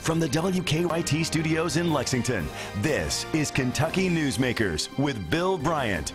From the WKYT studios in Lexington, this is Kentucky Newsmakers with Bill Bryant.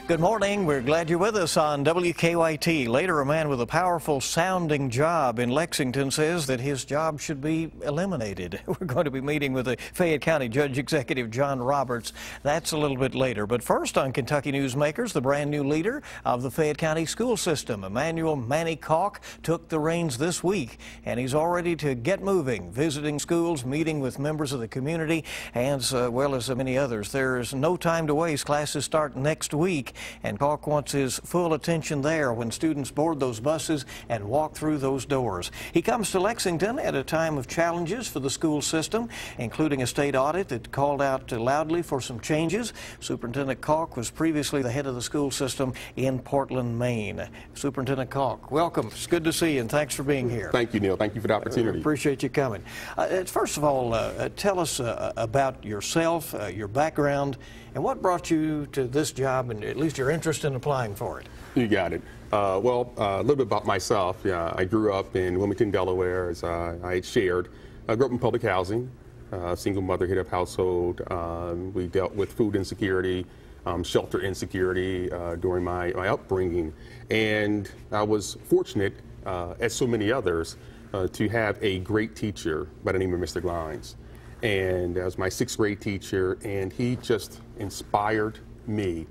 Good morning. We're glad you're with us on WKYT. Later, a man with a powerful sounding job in Lexington says that his job should be eliminated. We're going to be meeting with the Fayette County Judge Executive John Roberts. That's a little bit later. But first on Kentucky Newsmakers, the brand new leader of the Fayette County school system, Emmanuel Manny Calk, took the reins this week, and he's all ready to get moving, visiting schools, meeting with members of the community, as well as many others. There's no time to waste. Classes start next week. And Calk wants his full attention there when students board those buses and walk through those doors. He comes to Lexington at a time of challenges for the school system, including a state audit that called out loudly for some changes. Superintendent Calk was previously the head of the school system in Portland, Maine. Superintendent Calk, welcome. It's good to see you, and thanks for being here. Thank you, Neil. Thank you for the opportunity. Appreciate you coming. First of all, tell us about yourself, your background, and what brought you to this job, and at least your interest in applying for it. You got it. A little bit about myself. Yeah, I grew up in Wilmington, Delaware, as I had shared. I grew up in public housing, single mother head of household. We dealt with food insecurity, shelter insecurity during my upbringing. And I was fortunate, as so many others, to have a great teacher by the name of Mr. Glines. And that was my 6th grade teacher, and he just inspired me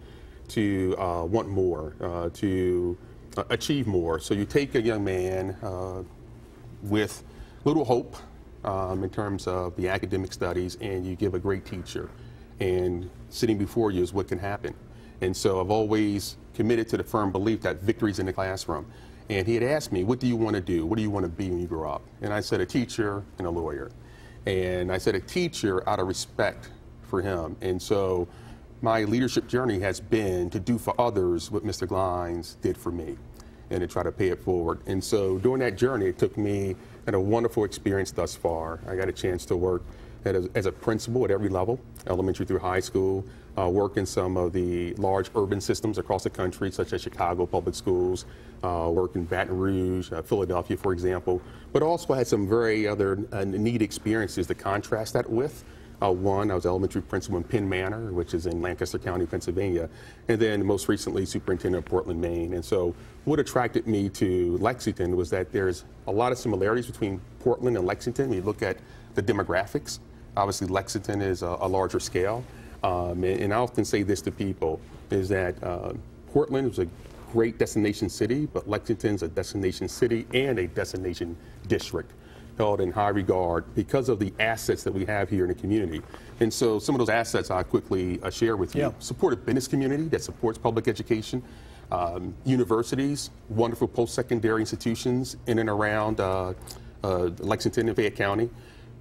to want more, to achieve more. So you take a young man with little hope in terms of the academic studies, and you give a great teacher, and sitting before you is what can happen. And so I've always committed to the firm belief that victory's in the classroom. And he had asked me, what do you want to do? What do you want to be when you grow up? And I said, a teacher and a lawyer. And I said a teacher out of respect for him. And so my leadership journey has been to do for others what Mr. Glines did for me and to try to pay it forward. And so during that journey, it took me a wonderful experience thus far. I got a chance to work as a principal at every level, elementary through high school, work in some of the large urban systems across the country, such as Chicago Public Schools, work in Baton Rouge, Philadelphia, for example, but also had some very other neat experiences to contrast that with. One, I was elementary principal in Penn Manor, which is in Lancaster County, Pennsylvania, and then most recently superintendent of Portland, Maine. And so what attracted me to Lexington was that there's a lot of similarities between Portland and Lexington when you look at the demographics. Obviously, Lexington is a larger scale, and I often say this to people, is that Portland is a great destination city, but Lexington's a destination city and a destination district held in high regard because of the assets that we have here in the community. And so some of those assets I quickly share with you. Yeah. Support a business community that supports public education, universities, wonderful post-secondary institutions in and around Lexington and Fayette County.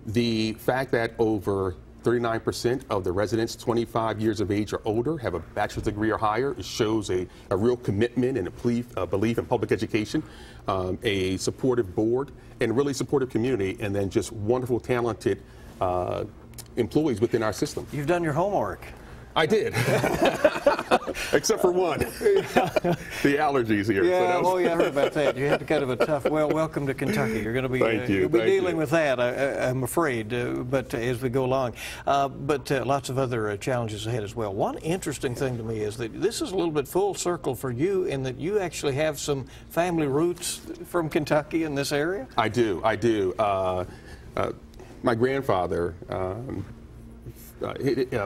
The fact that over 39% of the residents 25 years of age or older have a bachelor's degree or higher. It shows a real commitment and a belief in public education, a supportive board, and really supportive community, and then just wonderful, talented employees within our system. You've done your homework. I did, except for one, the allergies here. Yeah, so yeah, I heard about that. You had kind of a tough, welcome to Kentucky. You're going to be, you'll be dealing with that, I'm afraid, but as we go along. But lots of other challenges ahead as well. One interesting thing to me is that this is a little bit full circle for you in that you actually have some family roots from Kentucky in this area? I do. My grandfather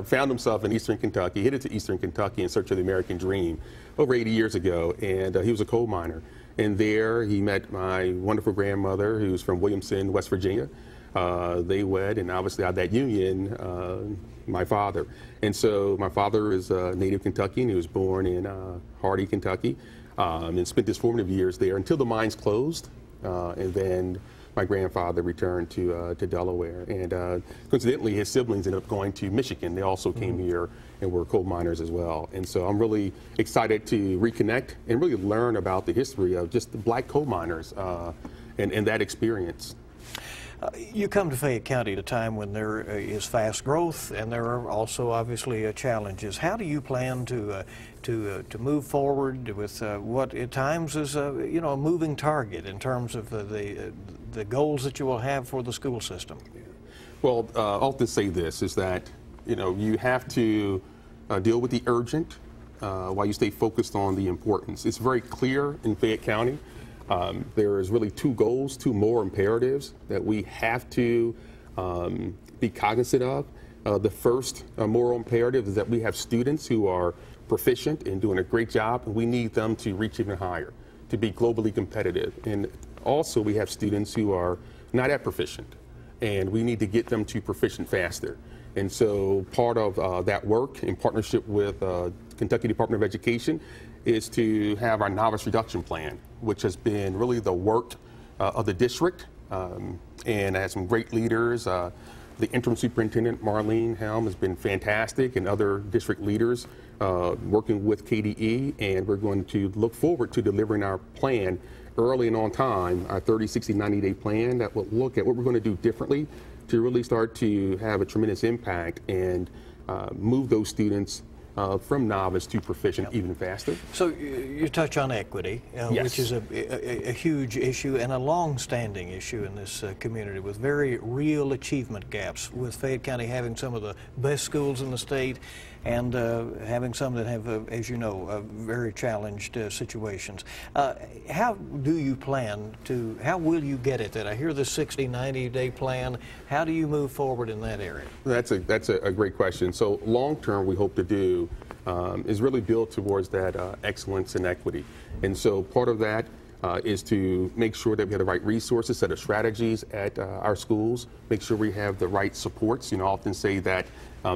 found himself in eastern Kentucky, headed to eastern Kentucky in search of the American dream over 80 years ago, and he was a coal miner. And there he met my wonderful grandmother, who's from Williamson, West Virginia. They wed, and obviously out of that union, my father. And so my father is a native Kentuckian. He was born in Hardy, Kentucky, and spent his formative years there until the mines closed, and then my grandfather returned to Delaware, and coincidentally, his siblings ended up going to Michigan. They also came here and were coal miners as well. And so I'm really excited to reconnect and really learn about the history of just the black coal miners and that experience. You come to Fayette County at a time when there is fast growth, and there are also obviously challenges. How do you plan to move forward with what at times is a moving target in terms of the goals that you will have for the school system? Well, I'll just say this, is that you have to deal with the urgent while you stay focused on the importance. It's very clear in Fayette County. There is really two goals, two more imperatives that we have to be cognizant of. The first moral imperative is that we have students who are proficient and doing a great job, and we need them to reach even higher, to be globally competitive. And also we have students who are not that proficient, and we need to get them to proficient faster. And so part of that work in partnership with Kentucky Department of Education is to have our novice reduction plan, which has been really the work of the district, and has some great leaders. The interim superintendent, Marlene Helm, has been fantastic, and other district leaders working with KDE, and we're going to look forward to delivering our plan early and on time, our 30, 60, 90-day plan that will look at what we're going to do differently to really start to have a tremendous impact and move those students from novice to proficient even faster. So you touch on equity, Yes. which is a huge issue and a long-standing issue in this community, with very real achievement gaps, with Fayette County having some of the best schools in the state and having some that have, as you know, very challenged situations. How do you plan to, how will you get it that I hear the 60, 90-day plan? How do you move forward in that area? That's a great question. So long-term, we hope to do is really build towards that excellence and equity. And so part of that is to make sure that we have the right resources, set of strategies at our schools, make sure we have the right supports. I often say that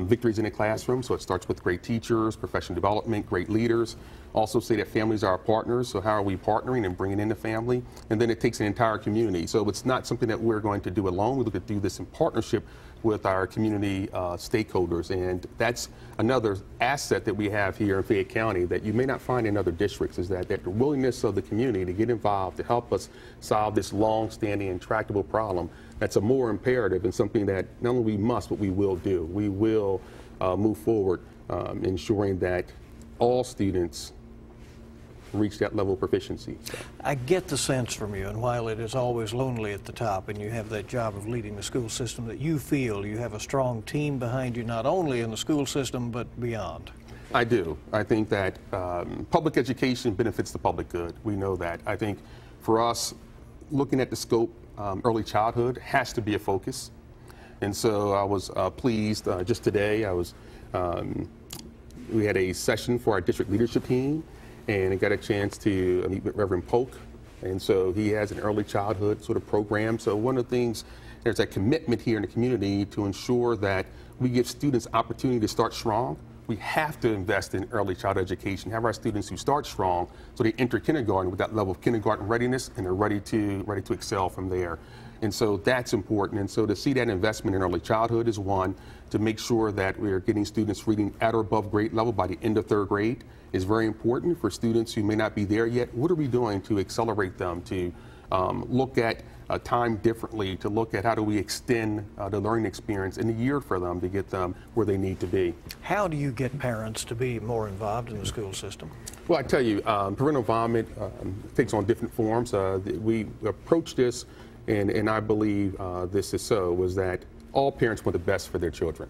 victory's in the classroom, so it starts with great teachers, professional development, great leaders. Also say that families are our partners, so how are we partnering and bringing in the family? And then it takes an entire community. So it's not something that we're going to do alone. We look to do this in partnership with our community stakeholders, and that's another asset that we have here in Fayette County that you may not find in other districts, is that the willingness of the community to get involved to help us solve this long-standing intractable problem. That's a more imperative and something that not only we must, but we will do. We will move forward ensuring that all students reach that level of proficiency. So. I get the sense from you, and while it is always lonely at the top and you have that job of leading the school system, that you feel you have a strong team behind you, not only in the school system but beyond. I do. I think that public education benefits the public good. We know that. I think for us, looking at the scope, early childhood has to be a focus. And so I was pleased just today. We had a session for our district leadership team, and I got a chance to meet with Reverend Polk. And so he has an early childhood sort of program. So one of the things, there's a commitment here in the community to ensure that we give students opportunity to start strong. We have to invest in early childhood education, have our students who start strong so they enter kindergarten with that level of kindergarten readiness, and they're ready to excel from there. And so that's important. And so to see that investment in early childhood is one, to make sure that we're getting students reading at or above grade level by the end of third grade is very important. For students who may not be there yet, what are we doing to accelerate them, to look at time differently, to look at how do we extend the learning experience in a year for them to get them where they need to be. How do you get parents to be more involved in the school system? Well, I tell you, parental involvement takes on different forms. We approach this, and I believe this is so, was that all parents want the best for their children.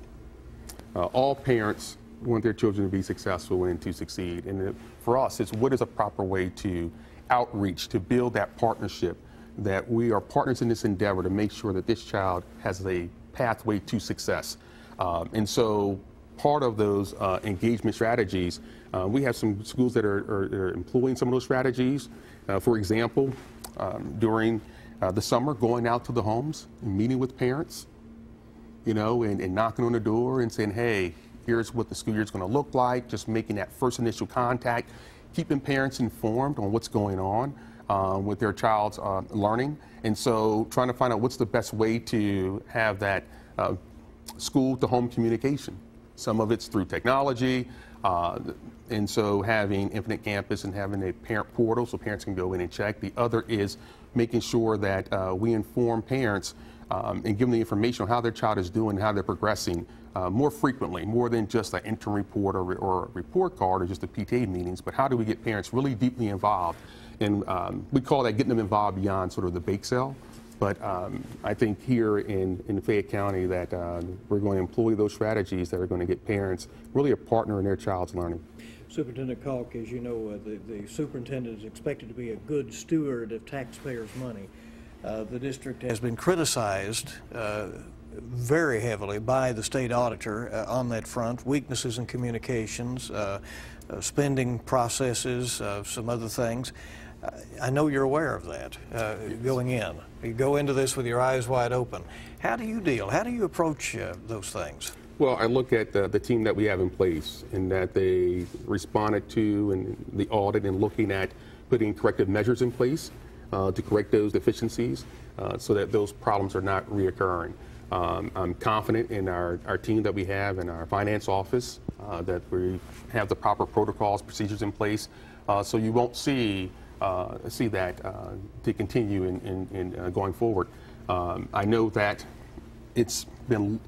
All parents want their children to be successful and to succeed. And for us, it's what is a proper way to outreach, to build that partnership, that we are partners in this endeavor to make sure that this child has a pathway to success. And so part of those engagement strategies, we have some schools that are employing some of those strategies. For example, during the summer, going out to the homes and meeting with parents, and knocking on the door and saying, hey, here's what the school year is going to look like, just making that first initial contact, keeping parents informed on what's going on with their child's learning. And so trying to find out what's the best way to have that school to home communication. Some of it's through technology, and so having Infinite Campus and having a parent portal so parents can go in and check. The other is making sure that we inform parents and give them the information on how their child is doing, how they're progressing more frequently, more than just an interim report or a report card or just the PTA meetings, but how do we get parents really deeply involved? And we call that getting them involved beyond sort of the bake sale. But I think here in Fayette County that we're going to employ those strategies that are going to get parents really a partner in their child's learning. Superintendent Kalk, as you know, the superintendent is expected to be a good steward of taxpayers' money. The district has been criticized very heavily by the state auditor on that front, weaknesses in communications, spending processes, some other things. I know you're aware of that going in. You go into this with your eyes wide open. How do you approach those things? Well, I look at the team that we have in place and that they responded to and the audit and looking at putting corrective measures in place to correct those deficiencies so that those problems are not reoccurring. I'm confident in our team that we have in our finance office that we have the proper protocols, procedures in place, so you won't see that to continue in going forward. I know that it's been,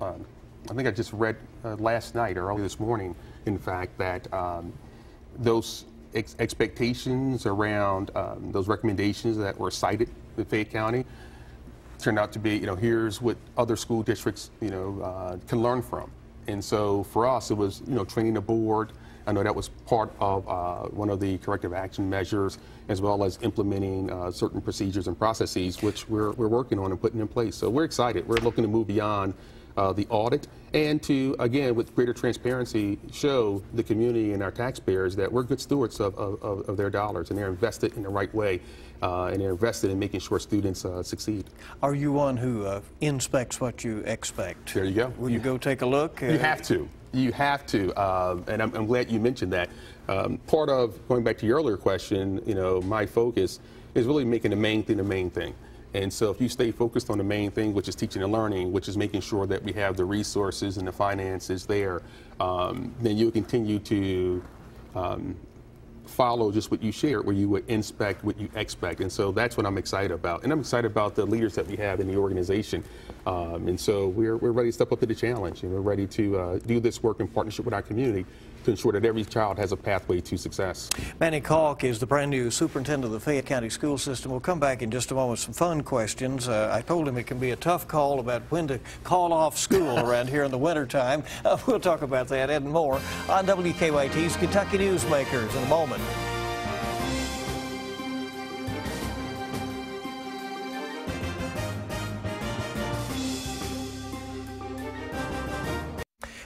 I think I just read last night or early this morning, in fact, that those expectations around those recommendations that were cited in Fayette County turned out to be, here's what other school districts, can learn from. And so for us, it was, training the board. I know that was part of one of the corrective action measures, as well as implementing certain procedures and processes, which we're working on and putting in place. So we're excited. We're looking to move beyond the audit and to, again, with greater transparency, show the community and our taxpayers that we're good stewards of their dollars and they're invested in the right way and they're invested in making sure students succeed. Are you one who inspects what you expect? There you go. Will you go take a look? You have to. You have to, and I'm glad you mentioned that. Part of, going back to your earlier question, my focus is really making the main thing the main thing. And so if you stay focused on the main thing, which is teaching and learning, which is making sure that we have the resources and the finances there, then you'll continue to follow just what you shared, where you would inspect what you expect. And so that's what I'm excited about. And I'm excited about the leaders that we have in the organization. And so we're ready to step up to the challenge, and we're ready to do this work in partnership with our community to ensure that every child has a pathway to success. Manny Kalk is the brand new superintendent of the Fayette County school system. We'll come back in just a moment with some fun questions. I told him it can be a tough call about when to call off school around here in the wintertime. We'll talk about that and more on WKYT's Kentucky Newsmakers in a moment.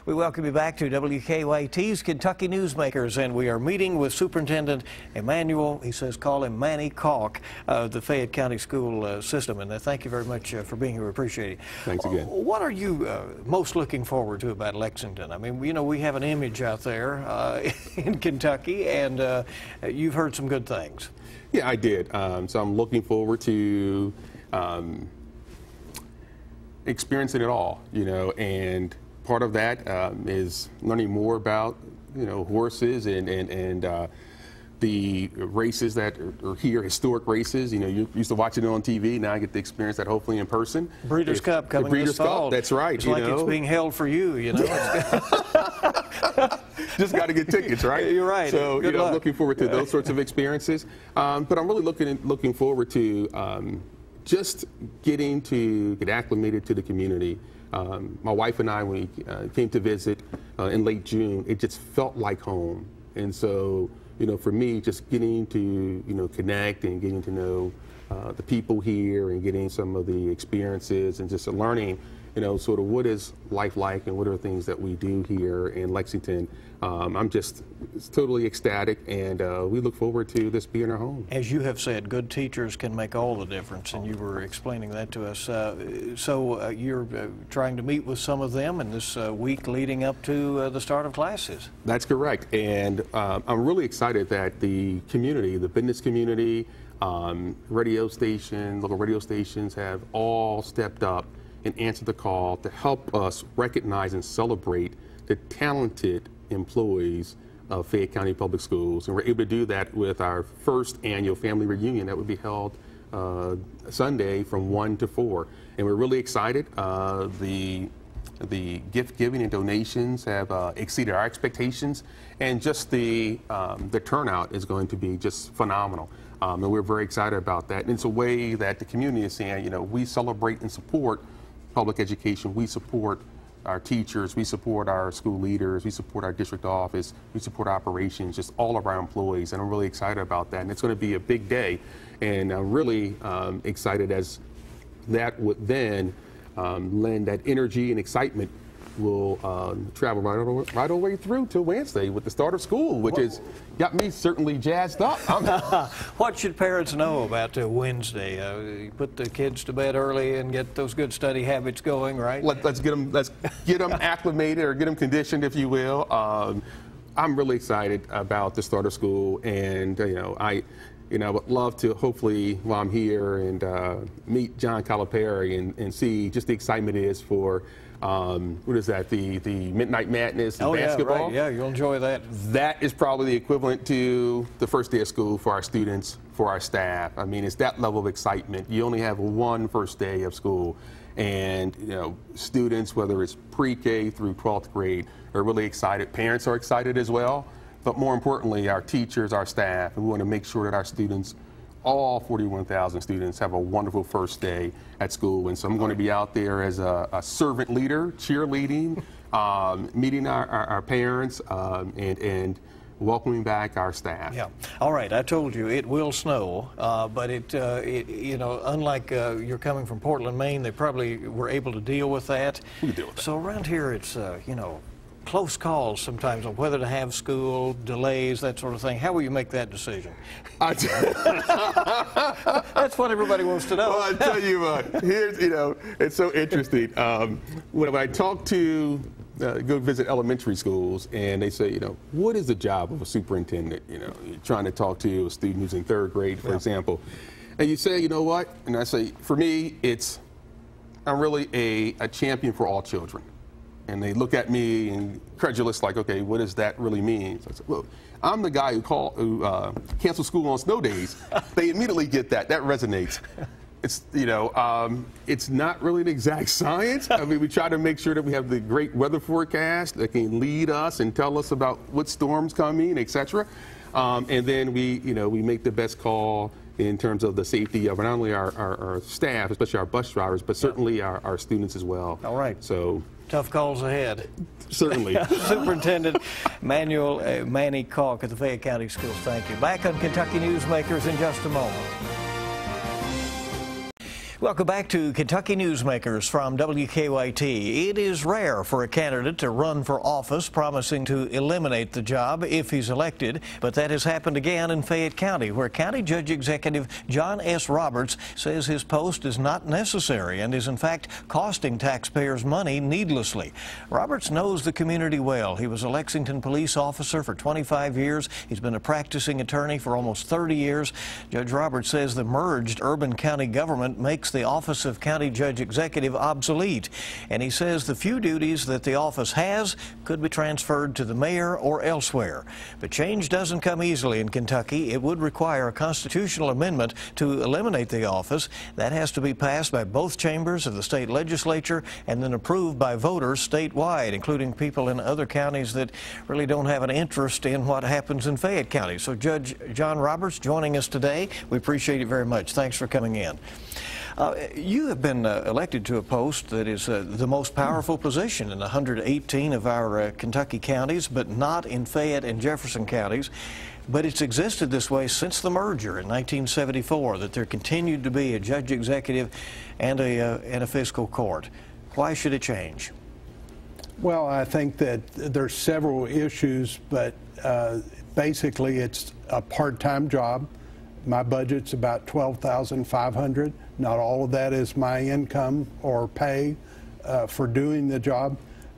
We welcome you back to WKYT's Kentucky Newsmakers, and we are meeting with Superintendent Emmanuel, he says call him Manny Kalk, of the Fayette County school system. And thank you very much for being here. We appreciate it. Thanks again. What are you most looking forward to about Lexington? I mean, we have an image out there in Kentucky, and you've heard some good things. Yeah, I did. So I'm looking forward to experiencing it all, and part of that is learning more about, horses and the races that are here, historic races. You used to watch it on TV. Now I get to experience that hopefully in person. Breeders' Cup coming this fall. That's right. It's like it's being held for you, Just got to get tickets, right? You're right. So, Good luck. I'm looking forward to those sorts of experiences. But I'm really looking forward to just getting to get acclimated to the community. My wife and I, when we came to visit in late June, it just felt like home. And so, for me, just getting to, connect and getting to know the people here and getting some of the experiences and just learning, sort of what is life like and what are things that we do here in Lexington. I'm just totally ecstatic, and we look forward to this being our home. As you have said, good teachers can make all the difference, and you were explaining that to us. So you're trying to meet with some of them in this week leading up to the start of classes. That's correct, and I'm really excited that the community, the business community, radio station, local radio stations have all stepped up and answered the call to help us recognize and celebrate the talented employees of Fayette County Public Schools. And we're able to do that with our first annual family reunion that will be held Sunday from 1 to 4. And we're really excited. The gift giving and donations have exceeded our expectations, and just the turnout is going to be just phenomenal. And we're very excited about that. And it's a way that the community is saying, you know, we celebrate and support public education. We support our teachers, we support our school leaders, we support our district office, we support operations, just all of our employees, and I'm really excited about that. And it's going to be a big day, and I'm really excited as that would then lend that energy and excitement will travel right all the way through to Wednesday with the start of school, which has got me certainly jazzed up. What should parents know about Wednesday? Put the kids to bed early and get those good study habits going, right? Let's get them acclimated, or get them conditioned, if you will. I'm really excited about the start of school, and I would love to, hopefully, while I'm here, and meet John Calipari and see just the excitement it is for, what is that, the Midnight Madness and basketball? Yeah, right. Yeah, you'll enjoy that. That is probably the equivalent to the first day of school for our students, for our staff. I mean, it's that level of excitement. You only have one first day of school, and students, whether it's pre-K through 12th grade, are really excited. Parents are excited as well. But more importantly, our teachers, our staff, and we want to make sure that our students, all 41,000 students, have a wonderful first day at school. And so I'm going to be out there as a servant leader, cheerleading, meeting our parents, and welcoming back our staff. Yeah. All right. I told you it will snow, but unlike you're coming from Portland, Maine, they probably were able to deal with that. We can deal with that. So around here, it's close calls sometimes on whether to have school, delays, that sort of thing. How will you make that decision? That's what everybody wants to know. Well, I tell you what, here's, it's so interesting. When I talk to, go visit elementary schools, and they say, what is the job of a superintendent? You're trying to talk to a student who's in 3rd grade, for example. And you say, you know what? And I say, for me, I'm really a champion for all children. And they look at me incredulous, like, okay, what does that really mean? So I said, well, I'm the guy who canceled school on snow days. They immediately get that. That resonates. It's not really an exact science. I mean, we try to make sure that we have the great weather forecast that can lead us and tell us about what storms coming, et cetera. And then we make the best call in terms of the safety of not only our staff, especially our bus drivers, but certainly our students as well. All right. So tough calls ahead. Certainly. Superintendent Manny Kalk at the Fayette County Schools, thank you. Back on Kentucky Newsmakers in just a moment. Welcome back to Kentucky Newsmakers from WKYT. It is rare for a candidate to run for office promising to eliminate the job if he's elected, but that has happened again in Fayette County, where County Judge Executive John S. Roberts says his post is not necessary and is in fact costing taxpayers money needlessly. Roberts knows the community well. He was a Lexington police officer for 25 years. He's been a practicing attorney for almost 30 years. Judge Roberts says the merged urban county government makes the office of County Judge Executive obsolete, and he says the few duties that the office has could be transferred to the mayor or elsewhere. But change doesn't come easily in Kentucky. It would require a constitutional amendment to eliminate the office. That has to be passed by both chambers of the state legislature and then approved by voters statewide, including people in other counties that really don't have an interest in what happens in Fayette County. So Judge John Roberts joining us today. We appreciate it very much. Thanks for coming in. You have been elected to a post that is the most powerful position in 118 of our Kentucky counties, but not in Fayette and Jefferson counties. But it's existed this way since the merger in 1974, that there continued to be a judge executive and a fiscal court. Why should it change? Well, I think that there's several issues, but basically it's a part-time job. My budget's about $12,500. Not all of that is my income or pay for doing the job.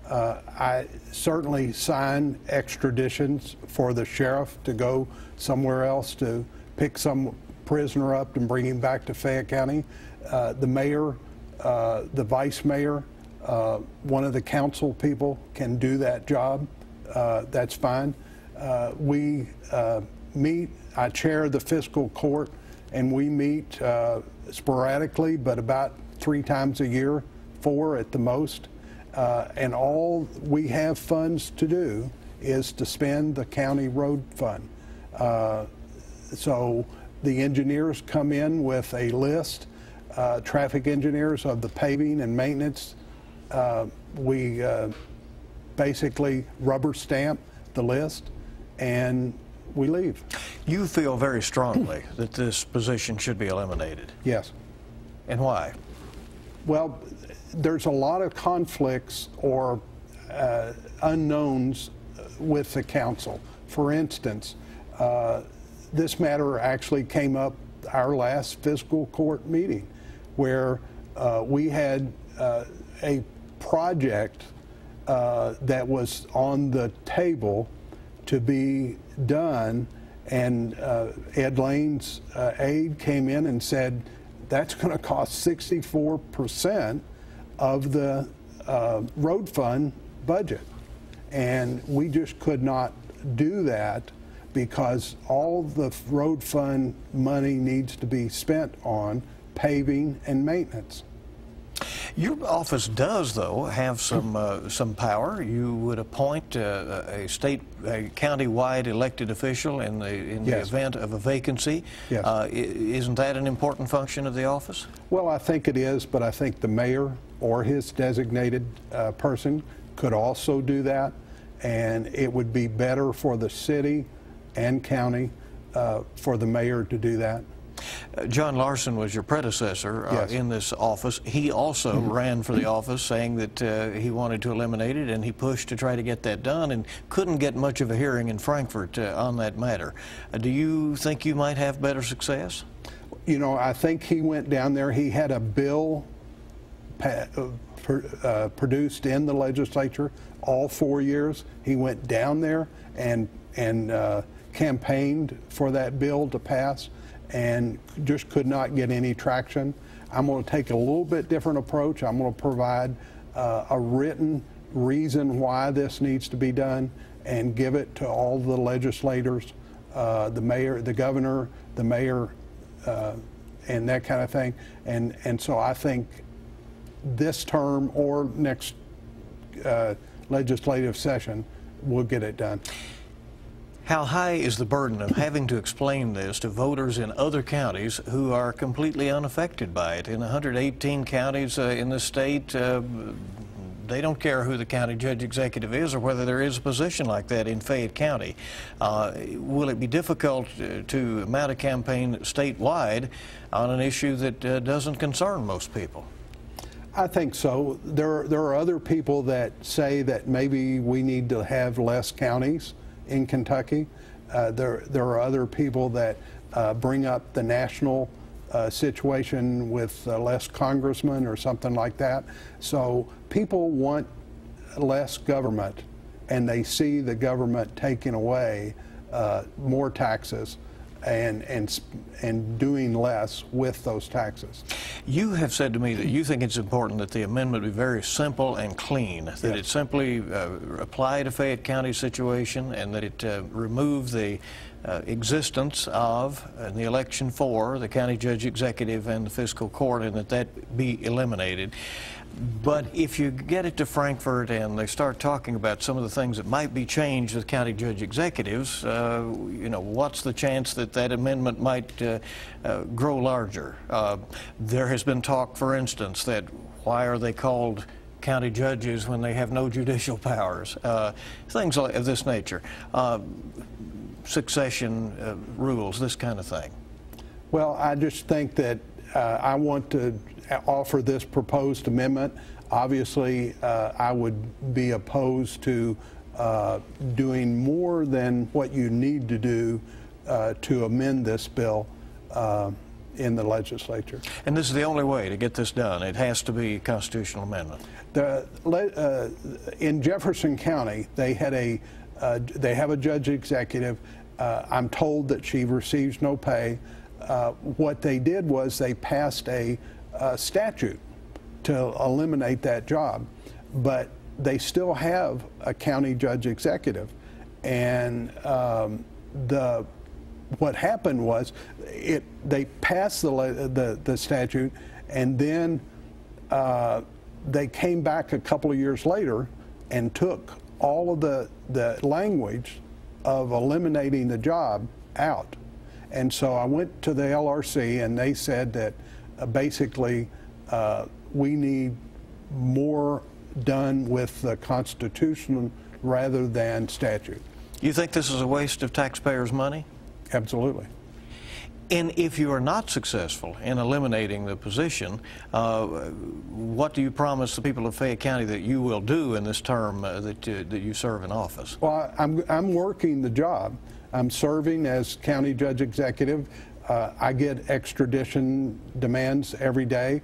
I certainly sign extraditions for the sheriff to go somewhere else to pick some prisoner up and bring him back to Fayette County. The mayor, the vice mayor, one of the council people can do that job. That's fine. We meet. I chair the fiscal court, and we meet sporadically, but about 3 times a year, 4 at the most. And all we have funds to do is to spend the county road fund. So the engineers come in with a list, traffic engineers, of the paving and maintenance. We basically rubber stamp the list and we leave. You feel very strongly that this position should be eliminated. Yes. And why? Well, there's a lot of conflicts or unknowns with the council. For instance, this matter actually came up our last fiscal court meeting, where we had a project that was on the table to be done, and Ed Lane's aide came in and said that's going to cost 64% of the road fund budget, and we just could not do that because all the road fund money needs to be spent on paving and maintenance. Your office does, though, have some power. You would appoint a county-wide elected official in the Yes. event of a vacancy. Yes. Isn't that an important function of the office? Well, I think it is, but I think the mayor or his designated person could also do that, and it would be better for the city and county for the mayor to do that. John Larson was your predecessor Yes. in this office. He also ran for the office, saying that he wanted to eliminate it, and he pushed to try to get that done and couldn't get much of a hearing in Frankfurt on that matter. Do you think you might have better success? You know, I think he went down there. He had a bill produced in the legislature all 4 years. He went down there and campaigned for that bill to pass, and just could not get any traction. I'm going to take a little bit different approach. I'm going to provide a written reason why this needs to be done and give it to all the legislators, the mayor, the governor, the mayor, and that kind of thing. And so I think this term or next legislative session we'll get it done. How high is the burden of having to explain this to voters in other counties who are completely unaffected by it? In 118 counties in the state, they don't care who the county judge executive is or whether there is a position like that in Fayette County. Will it be difficult to mount a campaign statewide on an issue that doesn't concern most people? I think so. There are other people that say that maybe we need to have less counties in Kentucky. There are other people that bring up the national situation with less congressmen or something like that. So people want less government, and they see the government taking away more taxes and doing less with those taxes. You have said to me that you think it's important that the amendment be very simple and clean, that Yes. it simply apply to Fayette County situation, and that it remove the existence of the election for the county judge executive and the fiscal court, and that be eliminated. But if you get it to Frankfurt and they start talking about some of the things that might be changed with county judge executives, you know, what's the chance that that amendment might grow larger? There has been talk, for instance, that why are they called county judges when they have no judicial powers? Things of this nature. Succession rules, this kind of thing. Well, I just think that I want to offer this proposed amendment. Obviously, I would be opposed to doing more than what you need to do to amend this bill in the legislature. And this is the only way to get this done. It has to be a constitutional amendment. In Jefferson County, they have a judge executive. I'm told that she receives no pay. What they did was they passed a statute to eliminate that job, but they still have a county judge executive, and the what happened was they passed the statute, and then they came back a couple of years later and took all of the language of eliminating the job out. And so I went to the LRC, and they said that basically we need more done with the Constitution rather than statute. You think this is a waste of taxpayers' money? Absolutely. And if you are not successful in eliminating the position, what do you promise the people of Fayette County that you will do in this term that you serve in office? Well, I'm working the job. I'm serving as county judge executive. I get extradition demands every day,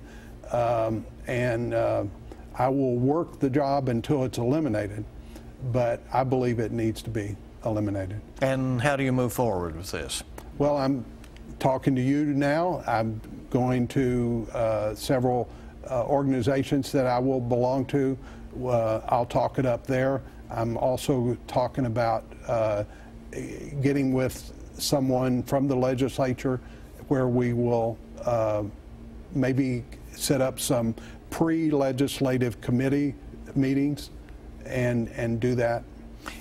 and I will work the job until it's eliminated, but I believe it needs to be eliminated. And how do you move forward with this? Well, I'm talking to you now. I'm going to several organizations that I will belong to. I'll talk it up there. I'm also talking about getting with someone from the legislature where we will maybe set up some pre-legislative committee meetings and do that.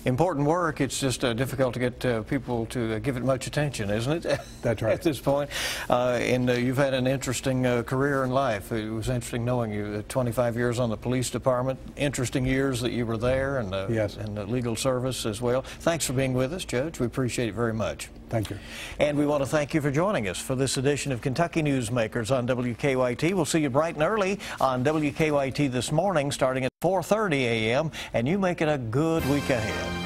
Important work. It's just difficult to get people to give it much attention, isn't it? That's right. At this point. And you've had an interesting career in life. It was interesting knowing you. 25 years on the police department. Interesting years that you were there, and yes, and the legal service as well. Thanks for being with us, Judge. We appreciate it very much. Thank you. And we want to thank you for joining us for this edition of Kentucky Newsmakers on WKYT. We'll see you bright and early on WKYT this morning starting at 4:30 a.m. and you make it a good week ahead.